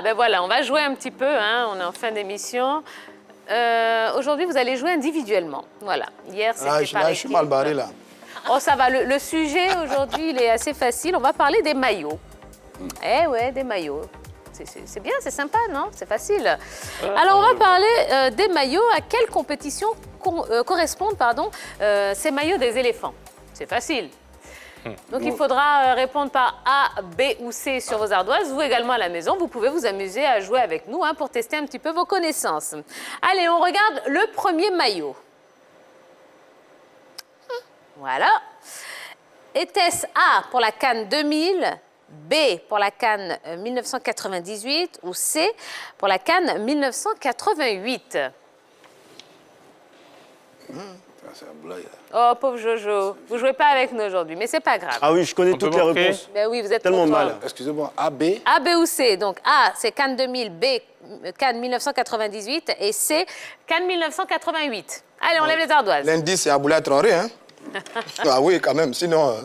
ben voilà, on va jouer un petit peu, hein, on est en fin d'émission. Aujourd'hui, vous allez jouer individuellement. Voilà. Hier, c'était par équipe. Je suis mal barré, là. Oh, ça va. Le sujet, aujourd'hui, il est assez facile. On va parler des maillots. Eh ouais, des maillots. C'est bien, c'est sympa, non? C'est facile. Alors, on va parler des maillots. À quelle compétition correspondent ces maillots des éléphants? C'est facile. Donc, il faudra répondre par A, B ou C sur vos ardoises. Vous également à la maison, vous pouvez vous amuser à jouer avec nous pour tester un petit peu vos connaissances. Allez, on regarde le premier maillot. Voilà. Était-ce A pour la CAN 2000, B pour la CAN 1998 ou C pour la CAN 1988? C'est un blague. Oh, pauvre Jojo, vous jouez pas avec nous aujourd'hui, mais c'est pas grave. Ah oui, je connais toutes les réponses. Ben oui, vous êtes tellement trop mal. fort. Excusez-moi, A, B. A, B ou C. Donc A, c'est CAN 2000, B, CAN 1998 et C, CAN 1988. Allez, on lève les ardoises. L'indice, c'est Aboulaye Traoré, hein? Ah oui, quand même, sinon...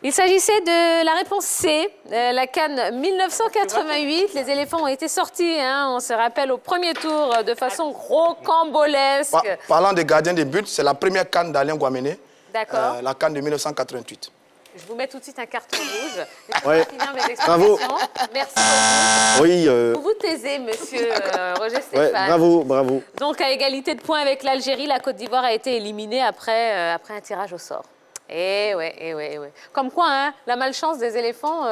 Il s'agissait de la réponse C, la CAN 1988. Les éléphants ont été sortis, hein, on se rappelle, au premier tour de façon rocambolesque. Parlant des gardiens de but, c'est la première CAN d'Alain Guaméné. D'accord. La CAN de 1988. Je vous mets tout de suite un carton rouge. Ouais. Finir mes Bravo. explications. Merci beaucoup. Oui. Vous vous taisez, monsieur Roger Stéphane. Ouais, bravo, bravo. Donc, à égalité de points avec l'Algérie, la Côte d'Ivoire a été éliminée après un tirage au sort. Eh ouais, eh ouais, eh ouais. Comme quoi, hein, la malchance des éléphants,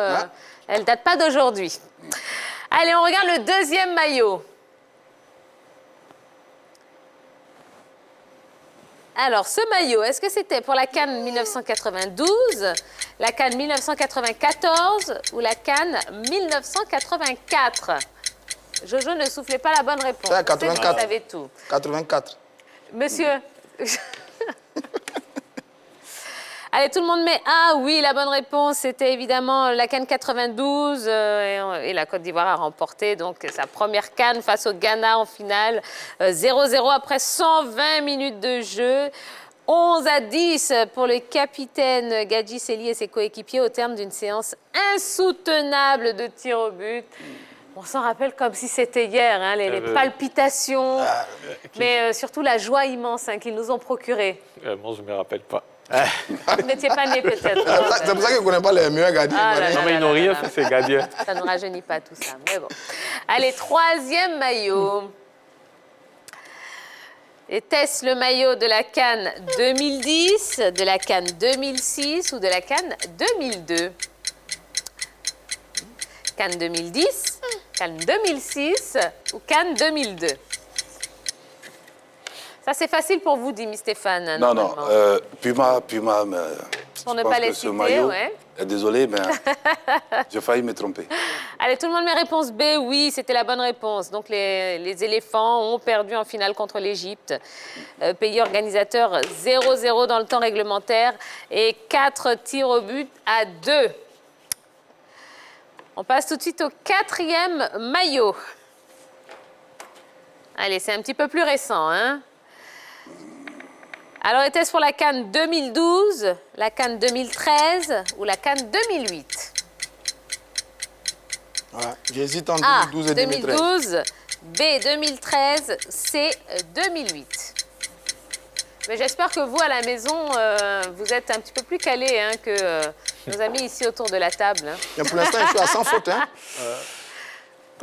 elle date pas d'aujourd'hui. Allez, on regarde le deuxième maillot. Alors, ce maillot, est-ce que c'était pour la CAN 1992, la CAN 1994 ou la CAN 1984? Jojo, ne soufflez pas la bonne réponse. C'est 84. Vous savez tout. 84. Monsieur... Allez, tout le monde met A. Oui, la bonne réponse, c'était évidemment la CAN 92. Et la Côte d'Ivoire a remporté donc sa première CAN face au Ghana en finale. 0-0 après 120 minutes de jeu. 11-10 pour le capitaine Gadji Seli et ses coéquipiers au terme d'une séance insoutenable de tirs au but. On s'en rappelle comme si c'était hier, hein, les palpitations, mais surtout la joie immense qu'ils nous ont procurée. Moi, je ne me rappelle pas. Vous n'étiez pas né peut-être. C'est pour ça que je ne connais pas les meilleurs gardiens. Non, mais ils n'ont rien fait, ces gardiens. Ça ne rajeunit pas tout ça, mais bon. Allez, troisième maillot. Était-ce le maillot de la CAN 2010, de la CAN 2006 ou de la CAN 2002? CAN 2010, CAN 2006 ou CAN 2002? Ça, c'est facile pour vous, dit Stéphane. Non, non. Puma, pour ne pas les citer, ouais. Désolé, mais j'ai failli me tromper. Allez, tout le monde met réponse B. Oui, c'était la bonne réponse. Donc, les éléphants ont perdu en finale contre l'Égypte. Pays organisateur 0-0 dans le temps réglementaire et 4 tirs au but à 2. On passe tout de suite au quatrième maillot. Allez, c'est un petit peu plus récent, hein? Alors, était-ce pour la CAN 2012, la CAN 2013 ou la CAN 2008? Ouais, j'hésite entre A, 2012 et 2013. 2012, B, 2013, C, 2008. Mais j'espère que vous, à la maison, vous êtes un petit peu plus calés hein, que nos amis ici autour de la table. Hein. Mais pour l'instant, je suis à 100 fautes. Hein.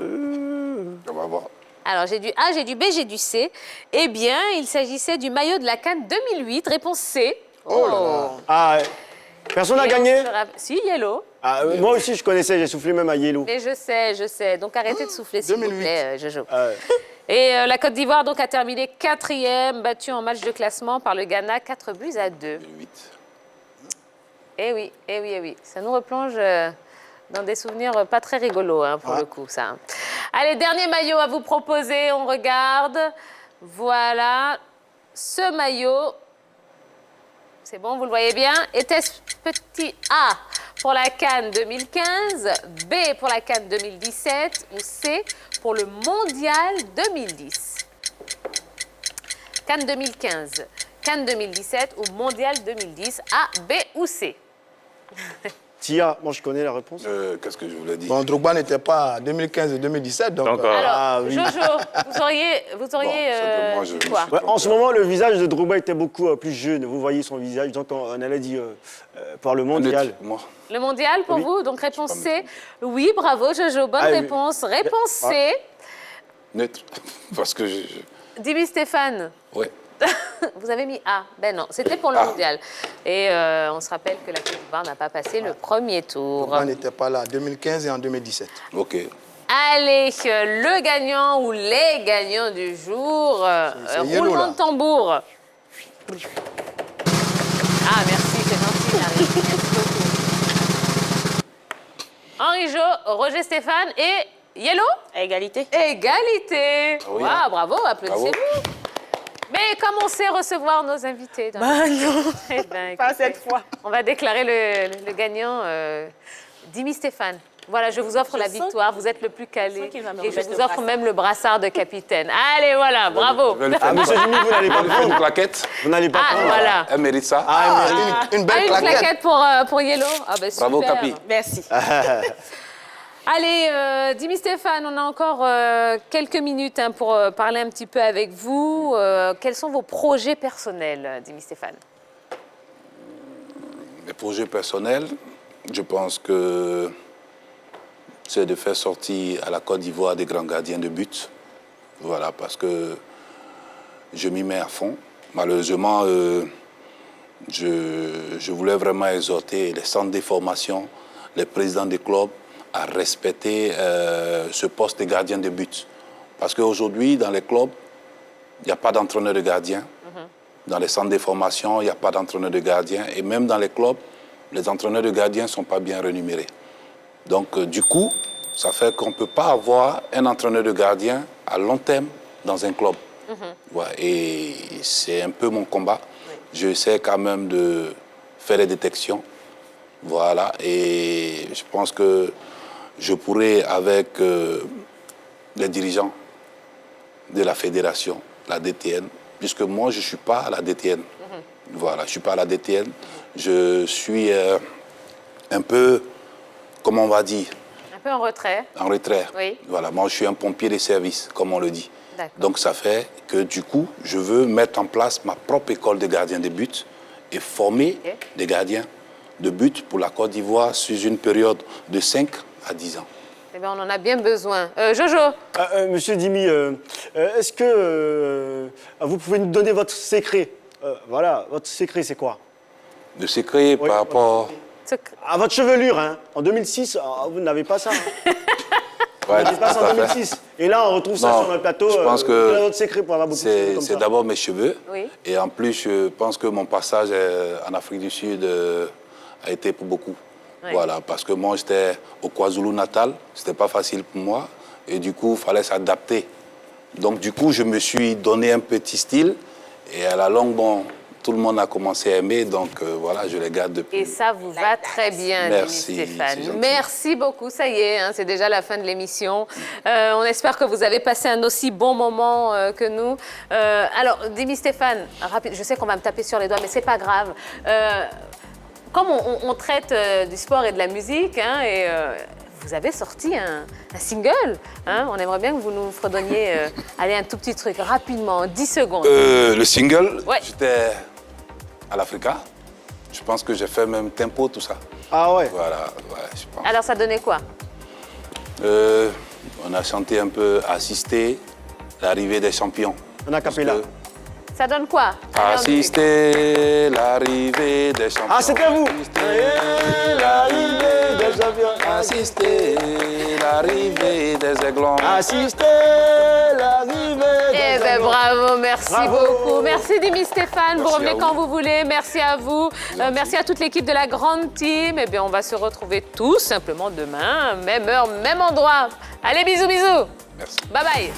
On va voir. Alors, j'ai du A, j'ai du B, j'ai du C. Eh bien, il s'agissait du maillot de la CAN 2008. Réponse C. Oh là là. Ah, personne n'a gagné? Si, Yellow. Ah, moi aussi, je connaissais, j'ai soufflé même à Yellow. Mais je sais. Donc, arrêtez de souffler, s'il vous 2008. plaît, Jojo. Ouais. Et la Côte d'Ivoire donc, a terminé 4e, battue en match de classement par le Ghana, 4 buts à 2. 2008. Eh oui, eh oui, eh oui. Ça nous replonge dans des souvenirs pas très rigolos, hein, pour le coup, ça. Allez, dernier maillot à vous proposer, on regarde. Voilà, ce maillot, c'est bon, vous le voyez bien. Était-ce petit A pour la CAN 2015, B pour la CAN 2017 ou C pour le Mondial 2010? CAN 2015, CAN 2017 ou Mondial 2010, A, B ou C? Tia, moi je connais la réponse. Qu'est-ce que je voulais dire? Bon, Drogba n'était pas à 2015 et 2017, donc... Donc, Alors, Ah, oui. Jojo, vous auriez simplement, je dit me quoi? suis- Ouais, en ce moment, le visage de Drogba était beaucoup plus jeune. Vous voyez son visage, donc on allait dire par le mondial. Neutre, moi. Le mondial pour Oui. vous, donc réponse Je sais C. Oui, bravo Jojo, bonne Ah oui. réponse. Réponse C. Neutre. Parce que Dimi Stéphane, ouais. vous avez mis A. Ben non, c'était pour le Ah. mondial. Et on se rappelle que la Côte d'Ivoire n'a pas passé le premier tour. Drogba n'était pas là en 2015 et en 2017. Ok. Allez, le gagnant ou les gagnants du jour. C'est Yellow, Roulement là. de tambour. Ah, merci, c'est gentil, Harry. Merci beaucoup. Henri Jo, Roger Stéphane et Yellow. Égalité. Égalité. oui, Waouh, hein. bravo, applaudissez-vous. Mais comme on sait recevoir nos invités. dans- Bah non, Eh ben, pas écoutez, cette fois. on va déclarer le gagnant, Dimi Stéphane. Voilà, je vous offre la sens- victoire. Vous êtes le plus je calé. sens qu'il va me Et je remettre vous le offre brassard. même le brassard de capitaine. Allez, voilà, bravo. Je vais lui faire Ah, monsieur Jimmy, vous n'allez pas une prendre. claquette. Vous n'allez pas Ah, prendre. voilà. Elle mérite ça. Ah, elle mérite. Une belle Ah, une claquette. claquette pour Yellow. Ah, ben, super. Bravo, Capi. Merci. Allez, Dimi Stéphane, on a encore quelques minutes hein, pour parler un petit peu avec vous. Quels sont vos projets personnels, Dimi Stéphane? Mes projets personnels, je pense que c'est de faire sortir à la Côte d'Ivoire des grands gardiens de but. Voilà, parce que je m'y mets à fond. Malheureusement, je voulais vraiment exhorter les centres de formation, les présidents des clubs à respecter ce poste de gardien de but. Parce qu'aujourd'hui, dans les clubs, il n'y a pas d'entraîneur de gardien. Dans les centres de formation, il n'y a pas d'entraîneur de gardien. Et même dans les clubs, les entraîneurs de gardiens ne sont pas bien rémunérés. Donc, du coup, ça fait qu'on ne peut pas avoir un entraîneur de gardien à long terme dans un club. Ouais, et c'est un peu mon combat. J'essaie quand même de faire les détections. Voilà. Et je pense que je pourrais, avec les dirigeants de la fédération, la DTN, puisque moi, je ne suis pas à la DTN. Voilà, je ne suis pas à la DTN. Je suis un peu, comment on va dire, Un peu en retrait. en retrait. Oui. Voilà, moi, je suis un pompier de service, comme on le dit. D'accord. Donc, ça fait que, du coup, je veux mettre en place ma propre école de gardiens de but et former Ok. des gardiens de but pour la Côte d'Ivoire sur une période de 5 à 10 ans. Eh bien, on en a bien besoin. Jojo, Monsieur Dimi, est-ce que vous pouvez nous donner votre secret? Voilà, votre secret, c'est quoi? Le secret Oui, par rapport... À votre chevelure, hein. En 2006, vous n'avez pas ça. Hein. Ouais, Vous n'avez pas tout ça à en fait. 2006. Et là, on retrouve ça Non, sur un plateau. je pense que quel est votre secret pour avoir beaucoup de cheveux comme C'est ça? d'abord mes cheveux. Oui. Et en plus, je pense que mon passage en Afrique du Sud a été pour beaucoup. Oui. Voilà, parce que moi, j'étais au KwaZulu-Natal. C'était pas facile pour moi. Et du coup, il fallait s'adapter. Donc, du coup, je me suis donné un petit style. Et à la longue, bon, tout le monde a commencé à aimer. Donc, voilà, je les garde depuis. et ça vous va très bien, Merci, Dimi Stéphane. c'est gentil. Merci beaucoup, ça y est, hein, c'est déjà la fin de l'émission. On espère que vous avez passé un aussi bon moment que nous. Alors, Dimi Stéphane, rapide, je sais qu'on va me taper sur les doigts, mais c'est pas grave. Comme on traite du sport et de la musique, hein, et vous avez sorti un single, hein, on aimerait bien que vous nous fredonniez allez, un tout petit truc, rapidement, 10 secondes. Le single, Ouais. j'étais à l'Africa. Je pense que j'ai fait même tempo, tout ça. Ah ouais. Voilà, ouais, je pense. Alors, ça donnait quoi? On a chanté un peu, assisté l'arrivée des champions. Un acapella. Parce Ça donne quoi? que Allez, on Assister l'arrivée des champions. Ah, c'était vous. Assister L'arrivée des champions. Assister l'arrivée des aiglons. Assister l'arrivée Eh des ben aiglons. bravo, merci Bravo. beaucoup. Merci Dimi Stéphane, vous Merci revenez à vous. quand vous voulez. Merci à vous. Merci à toute l'équipe de la grande team. Eh bien, on va se retrouver tout simplement demain, même heure, même endroit. Allez, bisous, bisous. Merci. Bye bye.